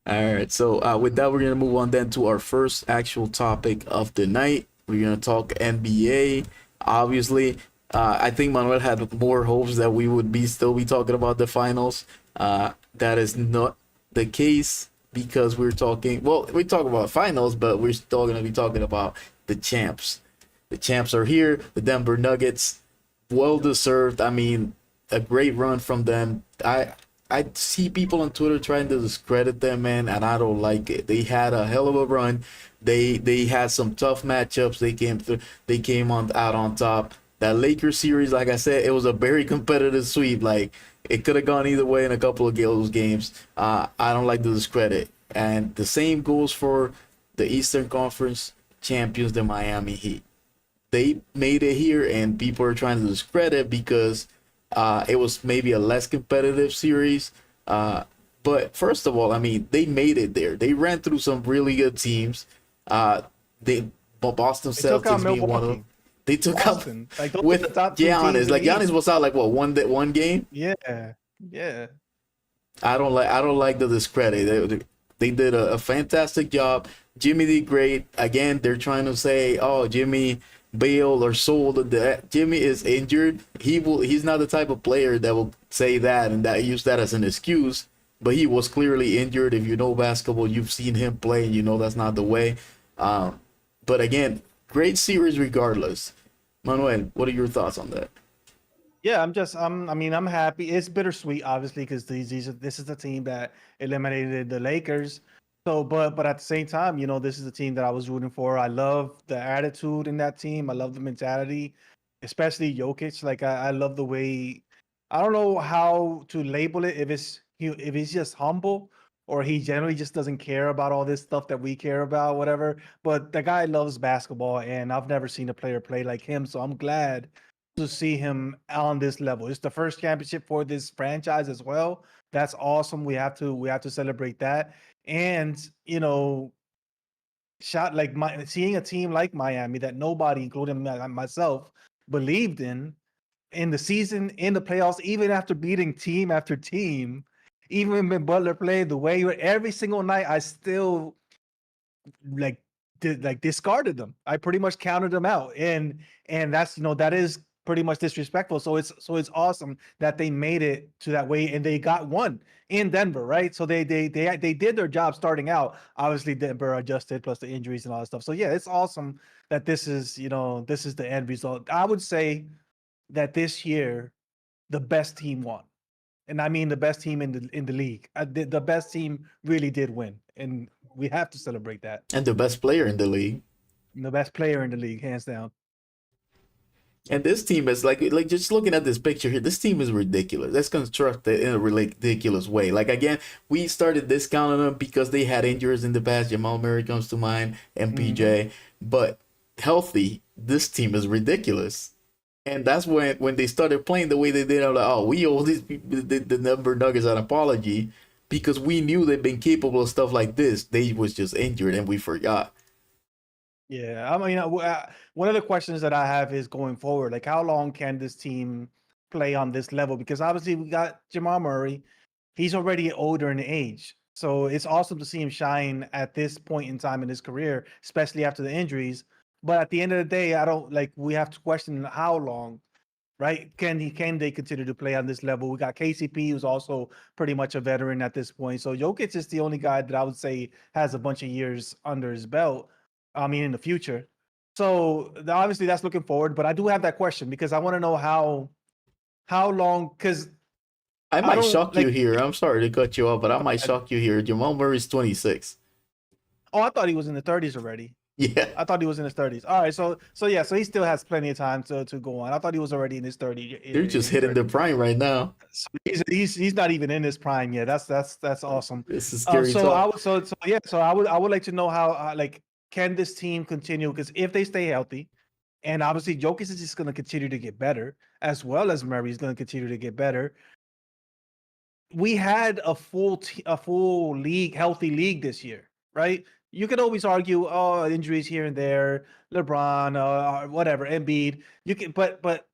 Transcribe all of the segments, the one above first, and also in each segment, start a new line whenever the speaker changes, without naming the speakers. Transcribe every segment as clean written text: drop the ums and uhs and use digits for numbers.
All right. So with that, we're gonna move on then to our first actual topic of the night. We're gonna talk NBA. Obviously, I think Manuel had more hopes that we would be still be talking about the finals. That is not the case because we're talking. Well, we talk about finals, but we're still gonna be talking about the champs. The champs are here. The Denver Nuggets, well deserved. I mean, a great run from them. I see people on Twitter trying to discredit them, man, and I don't like it. They had a hell of a run. They had some tough matchups. They came through. They came on out on top. That Lakers series, like I said, it was a very competitive sweep. Like it could have gone either way in a couple of those games. I don't like the discredit, and the same goes for the Eastern Conference champions, the Miami Heat. They made it here, and people are trying to discredit because it was maybe a less competitive series. But first of all, I mean, they made it there. They ran through some really good teams. They Boston
They took out
Celtics being one of them.
Milwaukee,
They took out
Boston. Like those are the
with
top two teams
Giannis.
in
Like
the
Giannis
East.
was out like what one game.
Yeah, yeah.
I don't like the discredit. They did a fantastic job. Jimmy did great. Again, they're trying to say, oh, Jimmy bailed or sold. That Jimmy is injured. He's not the type of player that will say that and that use that as an excuse. But he was clearly injured. If you know basketball, you've seen him play, and you know that's not the way. Um, but again, great series regardless. Manuel, what are your thoughts on that?
Yeah, I mean, I'm happy. It's bittersweet, obviously, because this is the team that eliminated the Lakers. So, but at the same time, this is the team that I was rooting for. I love the attitude in that team. I love the mentality, especially Jokic. Like I love the way. I don't know how to label it. If he's just humble or he generally just doesn't care about all this stuff that we care about, whatever. But the guy loves basketball, and I've never seen a player play like him. So I'm glad to see him on this level. It's the first championship for this franchise as well. That's awesome. We have to celebrate that. And shot like seeing a team like Miami that nobody, including myself, believed in the season, in the playoffs, even after beating team after team, even when Butler played the way every single night, I still like discarded them. I pretty much counted them out, and that's that is pretty much disrespectful. So it's awesome that they made it to that way and they got one in Denver, right? So they did their job starting out. Obviously, Denver adjusted plus the injuries and all that stuff. So yeah, it's awesome that this is the end result. I would say that this year the best team won. And I mean the best team in the league. The best team really did win, and we have to celebrate that.
And the best player in the league.
The best player in the league, hands down.
And this team is like just looking at this picture here. This team is ridiculous. Let's construct it in a ridiculous way. Like again, we started discounting them because they had injuries in the past. Jamal Murray comes to mind,
Hmm.
MPJ. But healthy, this team is ridiculous. And that's when they started playing the way they did. I'm like, oh, we owe these people the number Nuggets an apology because we knew they'd been capable of stuff like this. They was just injured and we forgot.
Yeah, I mean, one of the questions that I have is going forward, like how long can this team play on this level? Because obviously we got Jamal Murray, he's already older in age, so it's awesome to see him shine at this point in time in his career, especially after the injuries. But at the end of the day, I don't like we have to question how long, right? Can they continue to play on this level? We got KCP, who's also pretty much a veteran at this point. So Jokic is the only guy that I would say has a bunch of years under his belt. I mean, in the future. So obviously that's looking forward. But I do have that question because I want to know how long. Because
I
I
might
don't
shock you
like.
here. I'm sorry to cut you off, but I might shock you here. Jamal Murray's 26.
Oh, I thought he was in the 30s already.
Yeah.
I thought he was in his 30s. All right, so yeah, so he still has plenty of time to go on. I thought he was already in his 30
They're just
in his
hitting the
30s.
prime right now.
So he's not even in his prime yet. That's awesome.
This is scary
So I
talk.
would so yeah. So I would like to know how like can this team continue? Because if they stay healthy, and obviously Jokic is just going to continue to get better, as well as Murray is going to continue to get better. We had a full league, healthy league this year, right? You could always argue, oh, injuries here and there, LeBron, whatever, Embiid. You can, but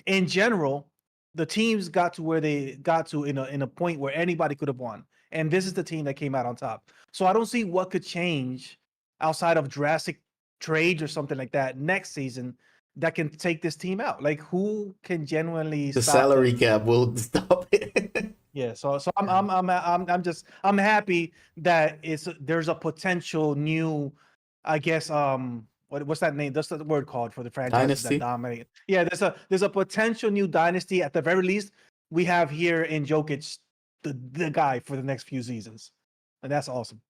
in general, the teams got to where they got to in a point where anybody could have won. and this is the team that came out on top. So I don't see what could change outside of drastic trades or something like that next season that can take this team out. Like, who can genuinely
The
stop
salary
them?
cap will stop it.
Yeah, so I'm happy that there's a potential new, I guess, what's that name? That's the word called for the franchises that
Dynasty.
dominate. Yeah, there's a potential new dynasty at the very least. We have here in Jokic, the guy for the next few seasons, and that's awesome.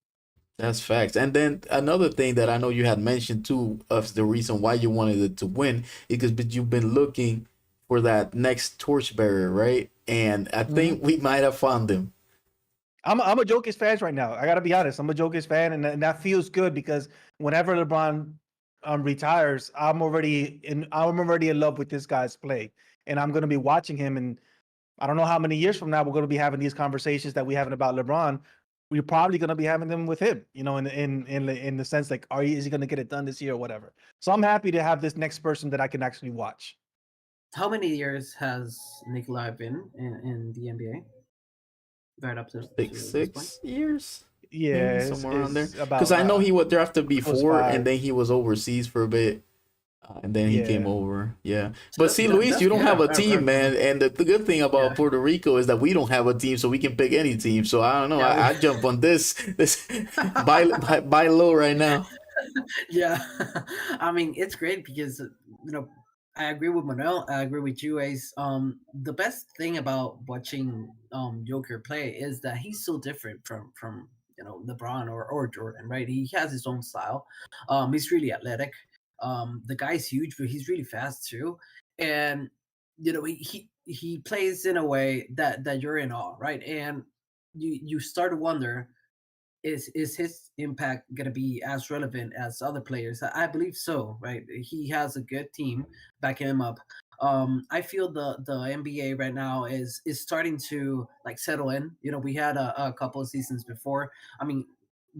That's facts. And then another thing that I know you had mentioned too of the reason why you wanted it to win is because you've been looking for that next torchbearer, right? And I think we might have found him.
I'm a Jokic fan right now. I gotta be honest. I'm a Jokic fan, and that feels good because whenever LeBron retires, I'm already in love with this guy's play, and I'm gonna be watching him. And I don't know how many years from now we're gonna be having these conversations that we having about LeBron. We're probably gonna be having them with him, you know, in the sense like, is he gonna get it done this year or whatever? So I'm happy to have this next person that I can actually watch.
How many years has Nikolai been in the NBA? Right up to this point.
6 years.
Yeah,
Somewhere around there.
it's about
Because I know he was drafted
close
before, and
5.
then he was overseas for a bit, and then he came
Yeah.
over. Yeah,
So
but see,
that-
Luis,
that's-
you don't
yeah,
have a
right,
team,
right.
man. And the good thing about
Yeah.
Puerto Rico is that we don't have a team, so we can pick any team. So I don't know.
Yeah,
I jump on this buy low right now.
Yeah, I mean it's great because I agree with Manuel. I agree with you, Ace. The best thing about watching Joker play is that he's so different from LeBron or Jordan, right? He has his own style. He's really athletic. The guy's huge, but he's really fast too. And he plays in a way that you're in awe, right? And you start to wonder, is his impact going to be as relevant as other players? I believe so, right? He has a good team backing him up. I feel the NBA right now is starting to like settle in. We had a couple of seasons before. I mean,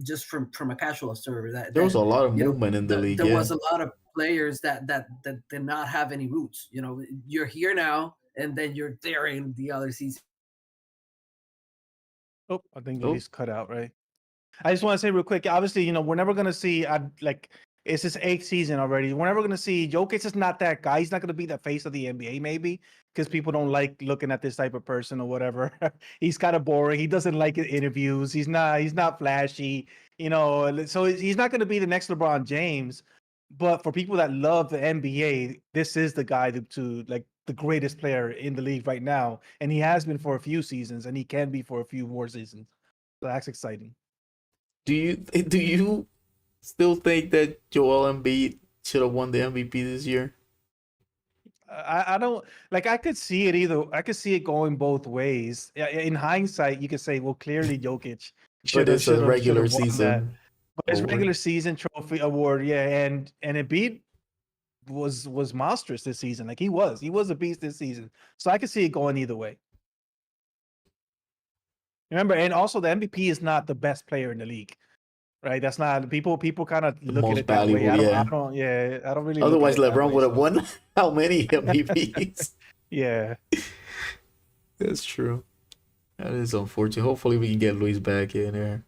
just from a casual observer,
There was a lot of
you know
movement in the league.
there
Yeah,
was a lot of players that did not have any roots. You're here now, and then you're there in the other season.
Oh, I think
Oh.
Luis cut out, right? I just want to say real quick. Obviously, we're never gonna see. It's his 8th season already. We're never gonna see Jokic is not that guy. He's not gonna be the face of the NBA, maybe, because people don't like looking at this type of person or whatever. He's kind of boring. He doesn't like interviews. He's not flashy. So he's not gonna be the next LeBron James. But for people that love the NBA, this is the guy to like the greatest player in the league right now, and he has been for a few seasons, and he can be for a few more seasons. So that's exciting.
do you still think that Joel Embiid should have won the MVP this year?
I don't like. I could see it either. I could see it going both ways. In hindsight, you could say, well, clearly Jokic
But it's a regular
won that.
season.
But it's
award.
regular season trophy award, yeah, and Embiid was monstrous this season. Like he was a beast this season. So I could see it going either way. Remember, and also the MVP is not the best player in the league, right? That's not people kind of look at
most
it that way.
valuable,
I don't really.
Otherwise,
look at it that
LeBron
way,
would have
so-
won how many MVPs?
Yeah.
That's true. That is unfortunate. Hopefully, we can get Luis back in there.